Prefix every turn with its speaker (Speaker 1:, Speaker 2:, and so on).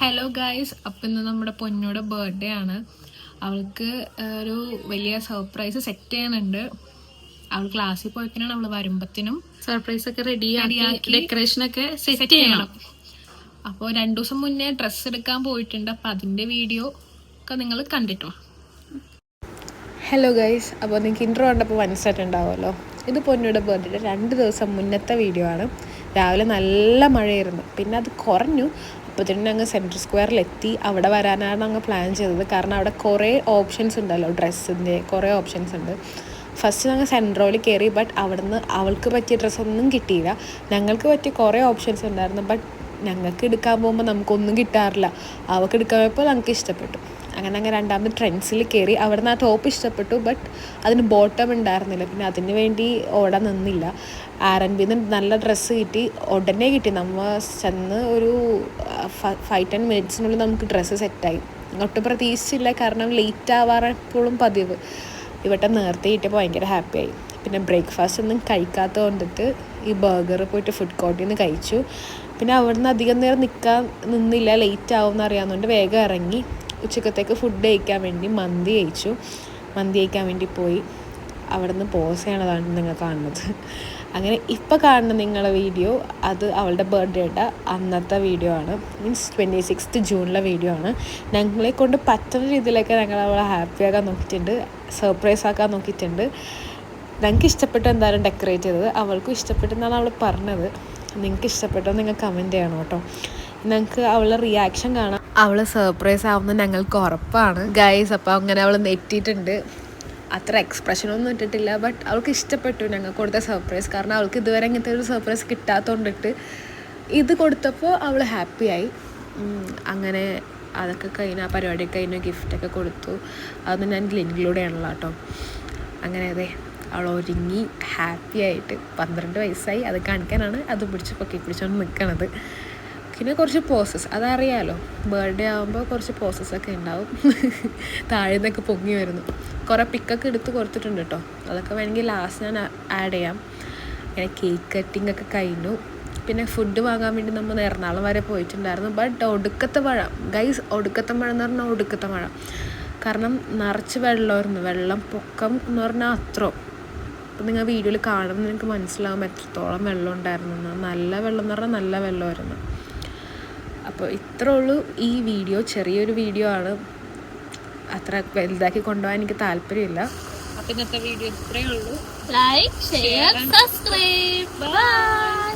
Speaker 1: Hello guys, അപ്പം ഇന്ന് നമ്മുടെ പൊന്നോടെ ബർത്ത്ഡേ ആണ്. അവൾക്ക് ഒരു വലിയ സർപ്രൈസ് സെറ്റ് ചെയ്യാനുണ്ട്. അവൾ ക്ലാസ്സിൽ പോയിട്ടാണ് അവൾ വരുമ്പത്തിനും
Speaker 2: സർപ്രൈസ് ഒക്കെ റെഡിയാക്കി ഡെക്കറേഷനൊക്കെ സെറ്റ് ചെയ്യണം.
Speaker 1: അപ്പോൾ 2 ദിവസം മുന്നേ ഡ്രസ്സ് എടുക്കാൻ പോയിട്ടുണ്ട്. അപ്പം അതിൻ്റെ വീഡിയോ ഒക്കെ നിങ്ങൾ കണ്ടിട്ടോ. ഹലോ ഗൈസ്, അപ്പോൾ നിങ്ങൾക്ക് ഇൻട്രോ കണ്ടപ്പോൾ മനസ്സിലായിട്ടുണ്ടാവുമല്ലോ, ഇത് പൊന്നോടെ ബർത്ത്ഡേ 2 ദിവസം മുന്നത്തെ വീഡിയോ ആണ്. രാവിലെ നല്ല മഴയായിരുന്നു, പിന്നെ അത് കുറഞ്ഞു. അപ്പോൾ തന്നെ അങ്ങ് സെൻട്രൽ സ്ക്വയറിലെത്തി. അവിടെ വരാനാണ് അങ്ങ് പ്ലാൻ ചെയ്തത്. കാരണം അവിടെ കുറേ ഓപ്ഷൻസ് ഉണ്ടല്ലോ, ഡ്രസ്സിൻ്റെ കുറേ ഓപ്ഷൻസ് ഉണ്ട്. ഫസ്റ്റ് ഞങ്ങൾ സെൻട്രോയിൽ കയറി, ബട്ട് അവിടുന്ന് അവൾക്ക് പറ്റിയ ഡ്രസ്സൊന്നും കിട്ടിയില്ല. ഞങ്ങൾക്ക് പറ്റിയ കുറേ ഓപ്ഷൻസ് ഉണ്ടായിരുന്നു, ബട്ട് ഞങ്ങൾക്ക് എടുക്കാൻ പോകുമ്പോൾ നമുക്കൊന്നും കിട്ടാറില്ല. അവൾക്ക് എടുക്കാൻ പോയപ്പോൾ ഞങ്ങൾക്ക് ഇഷ്ടപ്പെട്ടു. അങ്ങനെ രണ്ടാമത് ട്രെൻഡ്സിൽ കയറി. അവിടെ നിന്ന് ആ ടോപ്പ് ഇഷ്ടപ്പെട്ടു, ബട്ട് അതിന് ബോട്ടം ഉണ്ടായിരുന്നില്ല. പിന്നെ അതിന് വേണ്ടി ഓടാൻ നിന്നില്ല. ആർ&ബിന്ന് നല്ല ഡ്രസ്സ് കിട്ടി, ഉടനെ കിട്ടി. നമ്മൾ ചെന്ന് ഒരു 5-10 മിനിറ്റ്സിനുള്ളിൽ നമുക്ക് ഡ്രസ്സ് സെറ്റായി. ഒട്ടും പ്രതീക്ഷിച്ചില്ല, കാരണം ലേറ്റ് ആവാറെപ്പോഴും പതിവ്. ഇവിടെ നേരത്തെ കിട്ടിയപ്പോൾ ഭയങ്കര ഹാപ്പിയായി. പിന്നെ ബ്രേക്ക്ഫാസ്റ്റ് ഒന്നും കഴിക്കാത്തത് കൊണ്ടിട്ട് ഈ ബർഗർ പോയിട്ട് ഫുഡ് കോർട്ടിൽ നിന്ന് കഴിച്ചു. പിന്നെ അവിടെ നിന്ന് അധികം നേരം നിന്നില്ല, ലേറ്റ് ആവുമെന്ന് അറിയാവുന്നതുകൊണ്ട് വേഗം ഇറങ്ങി. ഉച്ചക്കത്തേക്ക് ഫുഡ് കഴിക്കാൻ വേണ്ടി മന്തി കഴിക്കാൻ വേണ്ടി പോയി. അവിടെ നിന്ന് പോസ് ചെയ്യണതാണ് നിങ്ങൾ കാണുന്നത്. അങ്ങനെ ഇപ്പോൾ കാണുന്ന നിങ്ങളുടെ വീഡിയോ അത് അവളുടെ ബർത്ത്ഡേയുടെ അന്നത്തെ വീഡിയോ ആണ്. മീൻസ് 26th ജൂണിലെ വീഡിയോ ആണ്. ഞങ്ങളെ കൊണ്ട് പറ്റുന്ന രീതിയിലൊക്കെ ഞങ്ങൾ അവളെ ഹാപ്പിയാക്കാൻ നോക്കിയിട്ടുണ്ട്, സർപ്രൈസ് ആക്കാൻ നോക്കിയിട്ടുണ്ട്. ഞങ്ങൾക്ക് ഇഷ്ടപ്പെട്ടു എന്തായാലും ഡെക്കറേറ്റ് ചെയ്തത്. അവൾക്കും ഇഷ്ടപ്പെട്ടെന്നാണ് അവൾ പറഞ്ഞത്. നിങ്ങൾക്ക് ഇഷ്ടപ്പെട്ടോ നിങ്ങൾ കമൻറ്റ് ചെയ്യണം കേട്ടോ. ഞങ്ങൾക്ക് അവളുടെ റിയാക്ഷൻ കാണാം. അവൾ സർപ്രൈസ് ആവുന്നത് ഞങ്ങൾക്ക് ഉറപ്പാണ് ഗൈസ്. അപ്പോൾ അങ്ങനെ അവൾ നെറ്റിയിട്ടുണ്ട്. അത്ര എക്സ്പ്രഷനൊന്നും ഇട്ടിട്ടില്ല, ബട്ട് അവൾക്ക് ഇഷ്ടപ്പെട്ടു ഞങ്ങൾക്ക് കൊടുത്ത സർപ്രൈസ്. കാരണം അവൾക്ക് ഇതുവരെ ഇങ്ങനത്തെ ഒരു സർപ്രൈസ് കിട്ടാത്തതുകൊണ്ടിട്ട് ഇത് കൊടുത്തപ്പോൾ അവൾ ഹാപ്പിയായി. അങ്ങനെ അതൊക്കെ കഴിഞ്ഞ് ആ പരിപാടി കഴിഞ്ഞ് ഗിഫ്റ്റൊക്കെ കൊടുത്തു. അതൊന്നും ഞാൻ ഇൻക്ലൂഡ് ചെയ്യണല്ലോ കേട്ടോ. അങ്ങനെ അതെ, അവൾ ഒരുങ്ങി ഹാപ്പി ആയിട്ട് 12 വയസ്സായി അത് കാണിക്കാനാണ് അത് പിടിച്ചോണ്ട് നിൽക്കണത്. പിന്നെ കുറച്ച് പോസസ്, അതറിയാമല്ലോ, ബർത്ത്ഡേ ആകുമ്പോൾ കുറച്ച് പോസസ്സൊക്കെ ഉണ്ടാവും. താഴെ നിന്നൊക്കെ പൊങ്ങി വരുന്നു. കുറേ പിക്കൊക്കെ എടുത്ത് കൊടുത്തിട്ടുണ്ട് കേട്ടോ. അതൊക്കെ വേണമെങ്കിൽ ലാസ്റ്റ് ഞാൻ ആഡ് ചെയ്യാം. ഇങ്ങനെ കേക്ക് കട്ടിങ് ഒക്കെ കഴിഞ്ഞു. പിന്നെ ഫുഡ് വാങ്ങാൻ വേണ്ടി നമ്മൾ എറണാകുളം വരെ പോയിട്ടുണ്ടായിരുന്നു. ബട്ട് ഒടുക്കത്തെ മഴ ഗൈസ്, ഒടുക്കത്തെ മഴ എന്ന് പറഞ്ഞാൽ ഒടുക്കത്തെ മഴ. കാരണം നിറച്ച് വെള്ളമായിരുന്നു. വെള്ളം പൊക്കം എന്ന് പറഞ്ഞാൽ അത്രയും. അപ്പം നിങ്ങൾ വീഡിയോയിൽ കാണുമ്പോൾ നിങ്ങൾക്ക് മനസ്സിലാവും എത്രത്തോളം വെള്ളം ഉണ്ടായിരുന്നു. നല്ല വെള്ളം എന്ന് പറഞ്ഞാൽ നല്ല വെള്ളമായിരുന്നു. അപ്പോൾ ഇത്രേ ഉള്ളൂ ഈ വീഡിയോ. ചെറിയൊരു വീഡിയോ ആണ്, അത്ര വലുതാക്കി കൊണ്ടുപോകാൻ എനിക്ക് താല്പര്യമില്ല. അപ്പം ഇന്നത്തെ വീഡിയോ ഇത്രയേ ഉള്ളൂ.
Speaker 2: Like, share, subscribe. ബൈ.